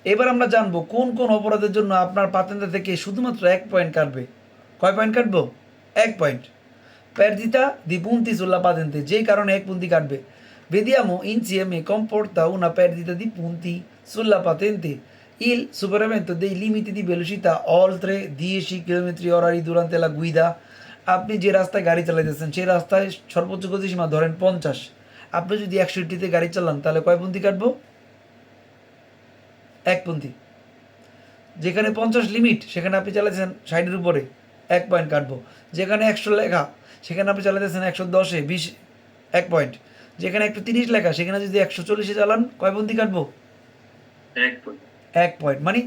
এবার আমরা জানবো কোন কোন অপরাধের জন্য আপনার পাতেন্তা থেকে শুধুমাত্র 1 পয়েন্ট কাটবে। কয় পয়েন্ট কাটবো? 1 point. Perdita di punti sulla patente, যেই কারণে 1 punti কাটবে। Vediamo insieme comporta una perdita di punti sulla patente il superamento dei limiti di velocità oltre 10 kilometre orari durante la guida। আপনি যে রাস্তায় গাড়ি চালাইতেছেন সেই রাস্তায় সর্বোচ্চ গতিসীমা ধরেন 50, আপনি যদি 61তে গাড়ি চালান তাহলে কয় পুন্তি কাটবো? 1 পুন্তি। যেখানে 50 লিমিট সেখানে আপনি চালাইছেন 60-এর উপরে, 1 পয়েন্ট কাটবো। যেখানে 100 লেখা সেখানে আপনি চালাইতেছেন 110-এ 20, 1 পয়েন্ট। যেখানে 130 লেখা সেখানে যদি 140-এ চালান কয় পুন্তি কাটবো? 1 পয়েন্ট। মানে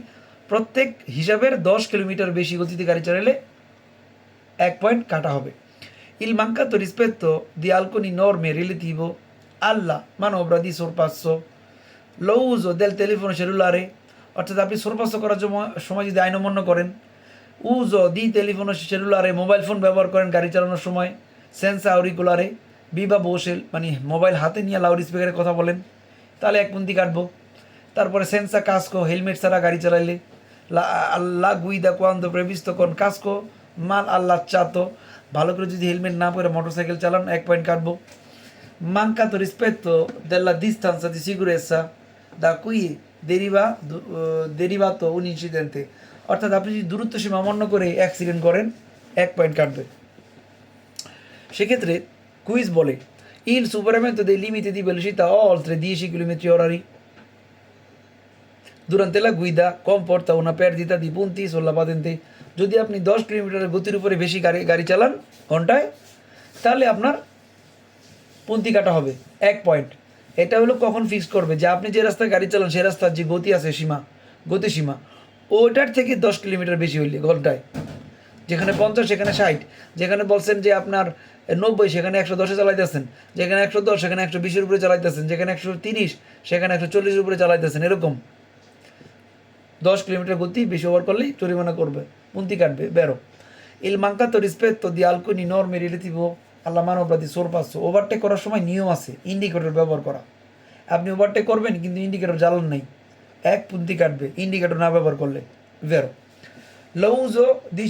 প্রত্যেক হিসাবের 10 কিলোমিটার বেশি গতিতে গাড়ি চালালে 1 পয়েন্ট কাটা হবে। Il mancato rispetto di alcune norme relativo alla manovra di sorpasso, lo uso del telefono cellulare, অর্থাৎ আপনি sorpasso করার সময় যদি আইন অমান্য করেন, uso di telefono cellulare, mobile phone ব্যবহার করেন গাড়ি চালানোর সময়, senza auricolare, viva voce, মানে মোবাইল হাতে নিয়ে লাউড স্পিকারে কথা বলেন, তাহলে 1 পুন্তি কাটবো। তারপরে senza casco, হেলমেট ছাড়া গাড়ি চালাইলে, la guida quando previsto con casco mal allacciato, ভালো করে যদি হেলমেট না পরে মোটরসাইকেল চালান 1 পয়েন্ট কাটবো। mancato rispetto della distanza di sicurezza da cui derivato un incidente, অর্থাৎ আপনি যদি দূরত্ব সীমা অমান্য করে অ্যাক্সিডেন্ট করেন 1 পয়েন্ট কাটবে। সেক্ষেত্রে কুইজ বলে il superamento dei limiti di velocità oltre 10 kilometre orari durante la guida comporta una perdita di punti sulla patente। যদি আপনি 10 কিলোমিটারের গতির উপরে বেশি গাড়ি চালান ঘন্টায় তাহলে আপনার পুন্তি কাটা হবে 1 পয়েন্ট। এটা হলো কখন ফিক্স করবে যে আপনি যে রাস্তায় গাড়ি চালান সেই রাস্তার যে গতি আছে গতিসীমা ওটার থেকে 10 কিলোমিটার বেশি হইলে ঘন্টায়, যেখানে 50 সেখানে 60, যেখানে বলছেন যে আপনার 90 সেখানে 110-এ চালাইতেছেন, যেখানে 110 সেখানে 120-এর উপরে চালাইতেছেন, যেখানে 130 সেখানে 140-এর উপরে চালাইতেছেন, এরকম 10 কিলোমিটার গতি বেশি ওভার করলেই জরিমানা করবে, পুন্তি কাটবে। বেরো il mancato rispetto di alcune norme relativo alla manovra di sorpasso, overtake করার সময় নিয়ম আছে ইন্ডিকেটর ব্যবহার করা। আপনি ওভারটেক করবেন কিন্তু ইন্ডিকেটর জ্বালান নাই, 1 পুন্তি কাটবে ইন্ডিকেটর না ব্যবহার করলে। বেরো lo uso di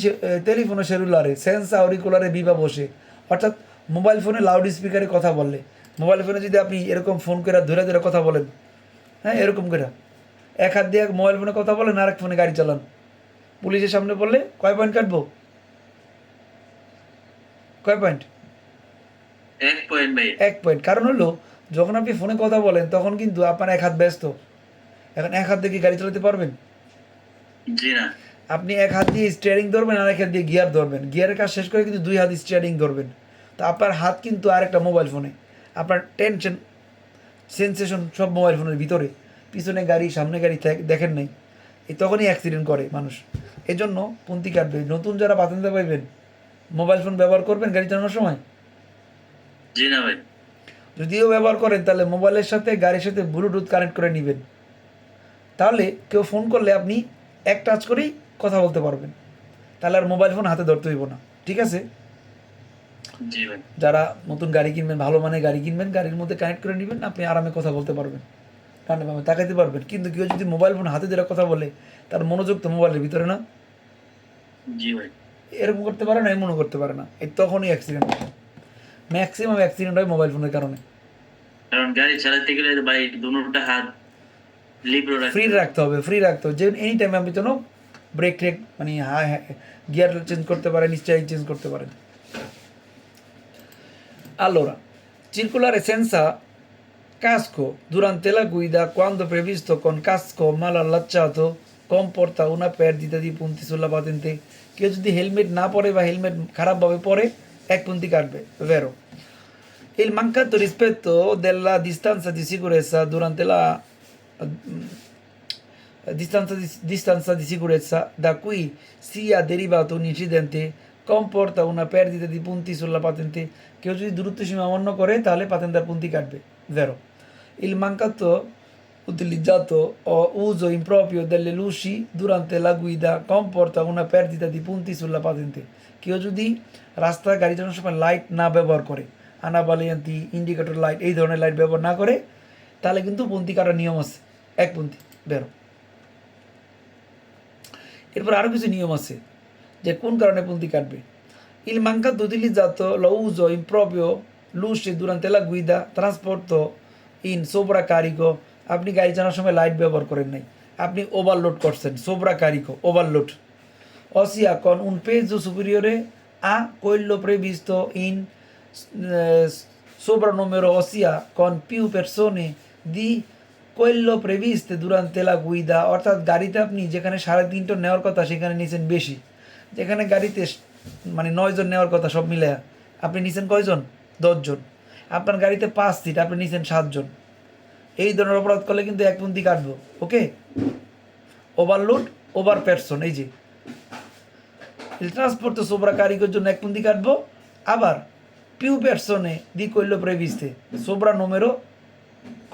telefono cellulare senza auricolare viva voce, অর্থাৎ মোবাইল ফোনে লাউড স্পিকারে কথা বললে, মোবাইল ফোনে যদি আপনি এরকম ফোন করে ধরে ধরে কথা বলেন, হ্যাঁ এরকম করে এক হাত দিয়ে মোবাইল ফোনে কথা বলেন আর এক ফোনে গাড়ি চালান, পুলিশের সামনে পড়লে কয় পয়েন্ট কাটবো? কয় পয়েন্ট? 1 পয়েন্ট ভাই। 1 পয়েন্ট। কারণ হলো যখন আপনি ফোনে কথা বলেন তখন কিন্তু আপনার এক হাত ব্যস্ত, এখন এক হাত দিয়ে কি গাড়ি চালাতে পারবেন? জি না। আপনি এক হাত দিয়ে স্টিয়ারিং ধরবেন আর এক হাত দিয়ে গিয়ার ধরবেন, গিয়ারের কাজ শেষ করে কিন্তু 2 হাত স্টিয়ারিং ধরবেন, তো আপনার হাত কিন্তু আরেকটা মোবাইল ফোনে, আপনার টেনশন সেন্সেশন সব মোবাইল ফোনের ভিতরে, পিছনে গাড়ি সামনে গাড়ি দেখেন নাই, এই তখনই অ্যাক্সিডেন্ট করে মানুষ। এই জন্য পুন্তি কাটবে। নতুন যারা বাতিন্দা পাইবেন মোবাইল ফোন ব্যবহার করবেন গাড়ি চালানোর সময়? জি না ভাই। যদিও ব্যবহার করেন তাহলে মোবাইলের সাথে গাড়ির সাথে ব্লুটুথ কানেক্ট করে নেবেন, তাহলে কেউ ফোন করলে আপনি এক টাচ করেই কথা বলতে পারবেন, তাহলে আর মোবাইল ফোন হাতে ধরতে হইব না। ঠিক আছে? জি ভাই। যারা নতুন গাড়ি কিনবেন, ভালো মানের গাড়ি কিনবেন, গাড়ির মধ্যে কানেক্ট করে নেবেন, আপনি আরামে কথা বলতে পারবেন, ডানে বামে তাকাইতে পারবেন। কিন্তু কেউ যদি মোবাইল ফোন হাতে ধরে কথা বলে তার মনোযোগ তো মোবাইলের ভিতরে না, জি ভাই। এরকম করতে পারে না, এমনও করতে পারে না, এই তখনই অ্যাক্সিডেন্ট হয়। ম্যাক্সিমাম অ্যাক্সিডেন্ট হয় মোবাইল ফোনের কারণে। কারণ গাড়ি চালাতে গেলে ভাই দুটোটা হাত ফ্রি রাখতে হবে, যে এনি টাইমে আপনি যেন ব্রেক ট্রেক মানে গিয়ার চেঞ্জ করতে পারেন, স্টাইল চেঞ্জ করতে পারেন। Allora, circolare senza casco durante la guida quando previsto con casco mal allacciato comporta una perdita di punti sulla patente। কেউ যদি হেলমেট না পরে বা হেলমেট খারাপভাবে পরে 1 পুন্তি কাটবে। Vero il mancato rispetto della distanza di sicurezza durante la distanza di sicurezza da cui sia derivato un incidente comporta una perdita di punti sulla patente। কেউ যদি দূরত্ব সীমা অমান্য করে তাহলে পাতেন্তার পুন্তি কাটবে। Vero il mancato utilizzato o uso improprio delle luci durante la guida comporta una perdita di punti sulla patente। কেউ যদি রাস্তায় গাড়ি চালানোর সময় লাইট না ব্যবহার করে, আনাবালিয়ান্তি ইন্ডিকেটর লাইট এই ধরনের লাইট ব্যবহার না করে, তাহলে কিন্তু পুন্তি কাটার নিয়ম আছে, 1 পুন্তি। বেরো এরপর আরও কিছু নিয়ম আছে যে কোন কারণে পুন্তি কাটবে। Il mancato utilizzato lo uso improprio luce durante la guida trasporto in sovraccarico, আপনি গাড়ি চালানোর সময় লাইট ব্যবহার করেন নাই, আপনি ওভারলোড করছেন, sovraccarico overload, ossia con un peso superiore a quello previsto in sovrannumero, ossia con più persone di quello previste durante la guida, অর্থাৎ গাড়িতে আপনি যেখানে 3.5 টন নেওয়ার কথা সেখানে নিয়েছেন বেশি, যেখানে গাড়িতে মানে 9 জন নেওয়ার কথা সব মিলে আপনি নিছেন কয়জন? 10 জন। আপনার গাড়িতে 5 সিট, আপনি নিছেন 7 জন। এই ধরনের অপরাধ করলে কিন্তু 1 পুন্তি কাটবো। ওকে, ওভারলোড ওভার পারসন, এই যে il trasporto sovraccarico জন্য 1 পুন্তি কাটবো, আবার più persone di quello previste sovrannumero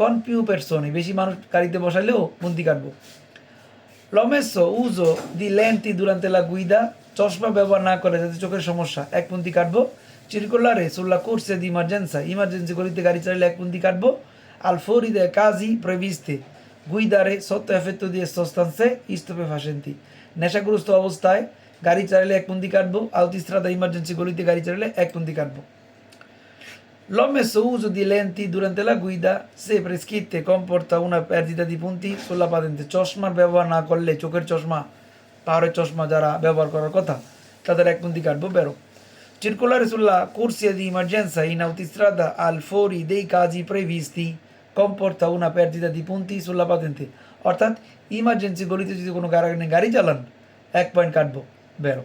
con più persone, বেশি মানুষ গাড়িতে বসাইলেও পুন্তি কাটবো। l'omesso uso di lenti durante la guida, চশমা ব্যবহার না করে যাতে চোখের সমস্যা, 1 পুন্তি কাটবো। circolare sulla corsia di emergenza, emergency গলিতে গাড়ি চালালে 1 পুন্তি কাটবো। al fuori dei casi previste, guidare sotto effetto di sostanze stupefacenti, নেশাগ্রস্ত অবস্থায় গাড়ি চালালে 1 পুন্তি কাটবো। autostrada ইমার্জেন্সি গলিতে গাড়ি চালালে 1 পুন্তি কাটবো। l'omesso uso di lenti durante la guida, se prescritte, comporta una perdita di punti sulla patente, চশমার ব্যবহার না করলে, চোখের চশমা, পাওয়ারের চশমা যারা ব্যবহার করার কথা তাদের 1 পুন্তি কাটবো। বেরো। circolare sulla corsia di emergenza in autostrada al fuori dei casi previsti comporta una perdita di punti sulla patente, অর্থাৎ ইমার্জেন্সি গলিতে যদি কোনো গাড়ি চালান 1 পয়েন্ট কাটবো। বেরো।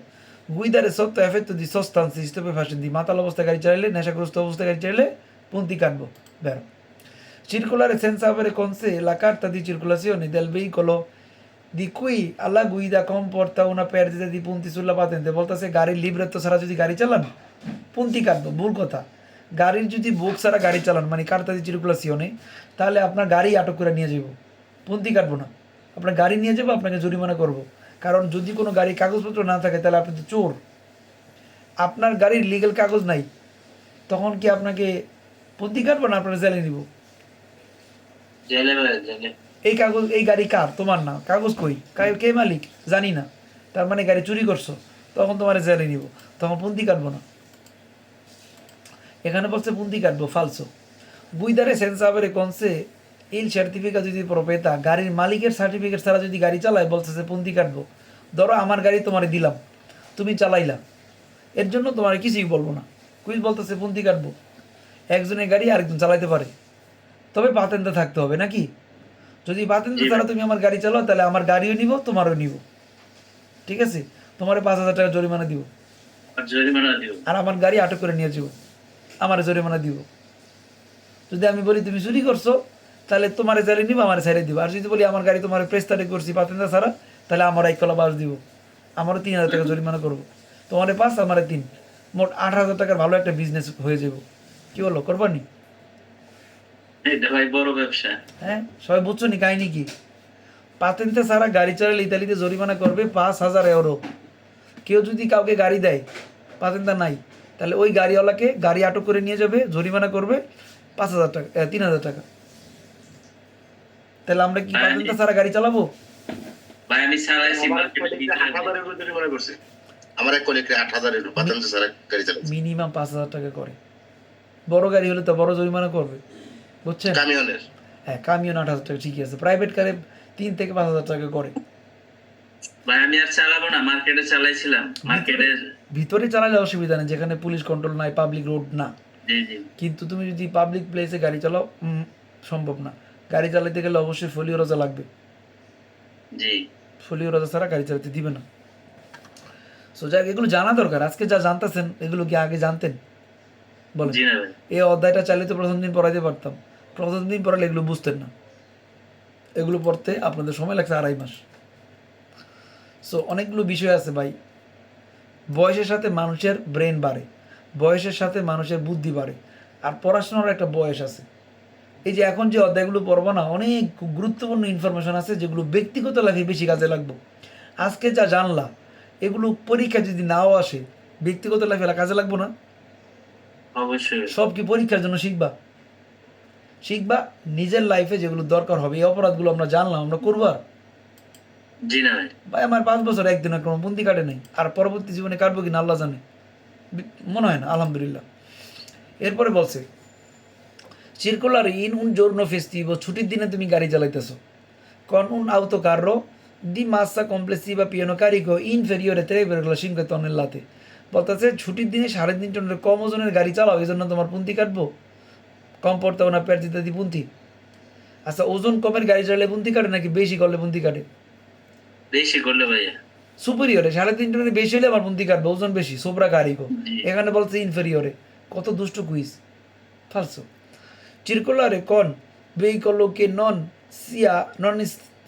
guidare sotto effetto di sostanze stupefacenti, মাতাল অবস্থায় গাড়ি চালালে, নেশাগ্রস্ত অবস্থায় গাড়ি চালালে পুন্তি কাটবো। বেরো। circolare senza avere con sé la carta di circolazione del veicolo di cui alla guida comporta una perdita di punti sulla patente, বলতেছে গাড়ির লিব্রেত্তো ছাড়া যদি গাড়ি চালান পুন্তি কাটবো। ভুল কথা, গাড়ির যদি বুক ছাড়া গাড়ি চালান মানে কার্তা দি চিরকুলাসিওনে, তাহলে আপনার গাড়ি আটক করে নিয়ে যাব, পুন্তি কাটবো না, আপনার গাড়ি নিয়ে যাবো, আপনাকে জরিমানা করব। কারণ যদি কোনো গাড়ির কাগজপত্র না থাকে তাহলে আপনি তো চোর, আপনার গাড়ির লিগ্যাল কাগজ নাই, তখন কি আপনাকে পুন্তি কাটবো না আপনার জেলে নিব? জেলে জেলে। এই কাগজ, এই গাড়ি কার? তোমার না, কাগজ কই, কে মালিক জানি না, তার মানে গাড়ি চুরি করছো, তখন তোমার জেলে নিব, তখন পুন্তি কাটবো না। এখানে বলছে পুন্তি কাটবো, ফালসো। গুইদারে সেন্সাবেরে কনসে ইল সার্টিফিকেট যদি প্রপেতা, গাড়ির মালিকের সার্টিফিকেট ছাড়া যদি গাড়ি চালায় বলতেছে পুন্তি কাটবো। ধরো আমার গাড়ি তোমারে দিলাম, তুমি চালাইলা, এর জন্য তোমার কিছুই বলবো না, কুইজ বলতেছে পুন্তি কাটবো। একজনের গাড়ি আরেকজন চালাইতে পারে, তবে পাতেন্তে থাকতে হবে নাকি? যদি পাতেন্তে ছাড়া তুমি আমার গাড়ি চালাও তাহলে আমার গাড়িও নিব, তোমারও নিব, ঠিক আছে? তোমার 5,000 টাকা জরিমানা দিব, আর আমার গাড়ি আটক করে নিয়ে যাবো, আমার জরিমানা দিব। যদি আমি বলি তুমি চুরি করছো তাহলে তোমার জেলে নিব, আমার ছেড়ে দিব। আর যদি বলি আমার গাড়ি তোমার প্রেস্তারে করছি পাতেন্দা ছাড়া, তাহলে আমার 1 কলা বাস দিব, আমারও 3,000 টাকা জরিমানা করবো। তোমার 5, আমার 3, মোট 8,000 টাকার ভালো একটা বিজনেস হয়ে যাব। কি বলো, করবানি? বড় ব্যবসা। হ্যাঁ, সবাই বুঝছো নি কাহিনী কি? পাতেন্তে ছাড়া গাড়ি চালালে ইতালিতে জরিমানা করবে 5,000 ইউরো। কেউ যদি কাউকে গাড়ি দেয় পাতেন্তা নাই, তাহলে ওই গাড়িওয়ালাকে গাড়ি আটক করে নিয়ে যাবে, জরিমানা করবে 5,000 টাকা, 3,000 টাকা। তাহলে আমরা কি পাতেন্তা ছাড়া গাড়ি চালাবো? ভাই আমি চালাইছি আমার এক কলিগ 8,000 এর পাতেন্তে ছাড়া গাড়ি চালাচ্ছে। মিনিমাম 5,000 টাকা করে। বড় গাড়ি হলে তো বড় জরিমানা করবে, বুঝছেন? কামিয়নের হ্যাঁ, কামিয়ন 8,000 টাকা ঠিকই আছে, প্রাইভেট কারে 3 থেকে 5,000 টাকা করে। ভাই আমি আর চালাবো না, মার্কেটে চালাইছিলাম, মার্কেটের ভিতরে চালালে অসুবিধা নেই, যেখানে পুলিশ কন্ট্রোল নাই, পাবলিক রোড না। জি জি। কিন্তু তুমি যদি পাবলিক প্লেসে গাড়ি চালাও, সম্ভব না। গাড়ি চালাতে গেলে অবশ্যই ফলিও রোজা লাগবে, জি। ফলিও রোজা ছাড়া গাড়ি চালাতে দিবে না। সো যাক, এগুলো জানা দরকার। আজকে যা জানতেছেন এগুলো কি আগে জানতেন? বলেন। জি না ভাই। এই অধ্যায়টা চাইলে তো প্রথম দিন পড়াইতে পারতাম, প্রথম দিন পড়ালে এগুলো বুঝতেন না। এগুলো পড়তে আপনাদের সময় লাগছে 2.5 মাস। সো অনেকগুলো বিষয় আছে ভাই। বয়সের সাথে মানুষের ব্রেন বাড়ে, বয়সের সাথে মানুষের বুদ্ধি বাড়ে, আর পড়াশোনার একটা বয়স আছে। এই যে এখন যে অধ্যায়গুলো পড়বো না, অনেক গুরুত্বপূর্ণ ইনফরমেশন আছে যেগুলো ব্যক্তিগত লাইফে বেশি কাজে লাগবে। আজকে যা জানলা এগুলো পরীক্ষা যদি নাও আসে, ব্যক্তিগত লাইফে কাজে লাগবো না? অবশ্যই। সব কি পরীক্ষার জন্য শিখবা? শিখবা নিজের লাইফে যেগুলো দরকার হবে। এই অপরাধগুলো আমরা জানলাম, আমরা করবো, জি না ভাই। ভাই আমার 5 বছর একদিনের কোনো পুন্তি কাটে নাই, আর পরবর্তী জীবনে কাটবো কিনা আল্লাহ জানে, মনে হয় না, আলহামদুলিল্লাহ। এরপরে বলছে circolare in un giorno festivo, ছুটির দিনে তুমি গাড়ি চালাইতেছো, con un autocarro di massa complessiva pieno carico inferiore 3,5 tonnellate, বলতেছে ছুটির দিনে 3.5 টনের কম ওজনের গাড়ি চালাও, এই জন্য তোমার পুন্তি কাটবো, কম পড়তে না পেরজিতা দি পুন্তি। আচ্ছা, ওজন কমের গাড়ি চালালে পুন্তি কাটে নাকি বেশি করলে পুন্তি কাটে? বেশি করলে ভাইয়া। সুপিরিয়রে 3.5 টনের বেশি হলে আমার পুন্তি কাটবে, ওজন বেশি, সোবরা কারিগো। জি। এখানে বলছে ইনফেরিয়রে, কত দুষ্ট quiz, ফালসো। Circolare con veicolo che non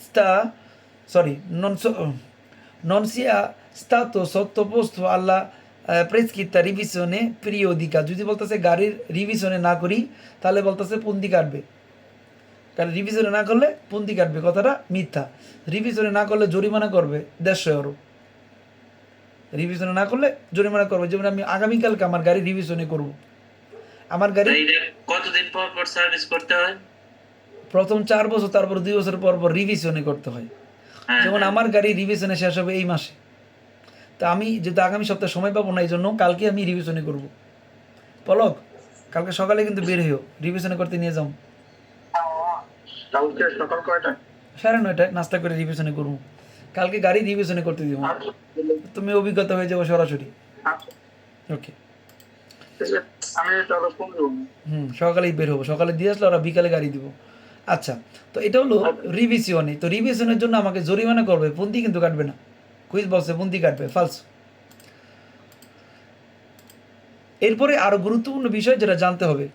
sta, sorry, non sia stato sottoposto alla prescritta revisione periodica, যদি বলতেছে গাড়ির রিভিশনে না করি তাহলে বলতেছে পুন্তি কাটবে, কারণ রিভিশনে না করলে পুন্তি কাটবে, কথাটা মিথ্যা। রিভিশনে না করলে জরিমানা করবে 150 euro, রিভিশনে না করলে জরিমানা করবে। যেমন আমি আগামীকালকে আমার গাড়ি রিভিশনে করব, আমার গাড়ি ভাই এটা কতদিন পর পর সার্ভিস করতে হয়? প্রথম 4 বছর, তারপর 2 বছর পর পর রিভিশনে করতে হয়। হ্যাঁ, যেমন হ্যাঁ। আমার গাড়ি রিভিশনে শেষ হবে এই মাসে, তা আমি যেহেতু আগামী সপ্তাহে সময় পাবো না, এই জন্য কালকে আমি রিভিশনে করব। পলক, কালকে সকালে কিন্তু বের হইও, রিভিশনে করতে নিয়ে যাও। কালকে সকাল কয়টায়? 9:30 নাস্তা করে রিভিশনে করবো, কালকে গাড়ি রিভিশনে করতে দিব, আচ্ছা, তুমি অভিজ্ঞতা হয়ে যাবো সরাসরি। আচ্ছা, ওকে, ঠিক আছে। আমি তাহলে ফোন দেবো। সকালেই বের হবো, সকালে দিয়ে আসলে ওরা বিকালে গাড়ি দিব। আচ্ছা, তো এটা হলো রিভিশনে। তো রিভিশনের জন্য আমাকে জরিমানা করবে, পুন্তি কিন্তু কাটবে না। কুইজ বলছে পুন্তি কাটবে, ফালস। এরপরে আরো গুরুত্বপূর্ণ বিষয় যেটা জানতে হবে,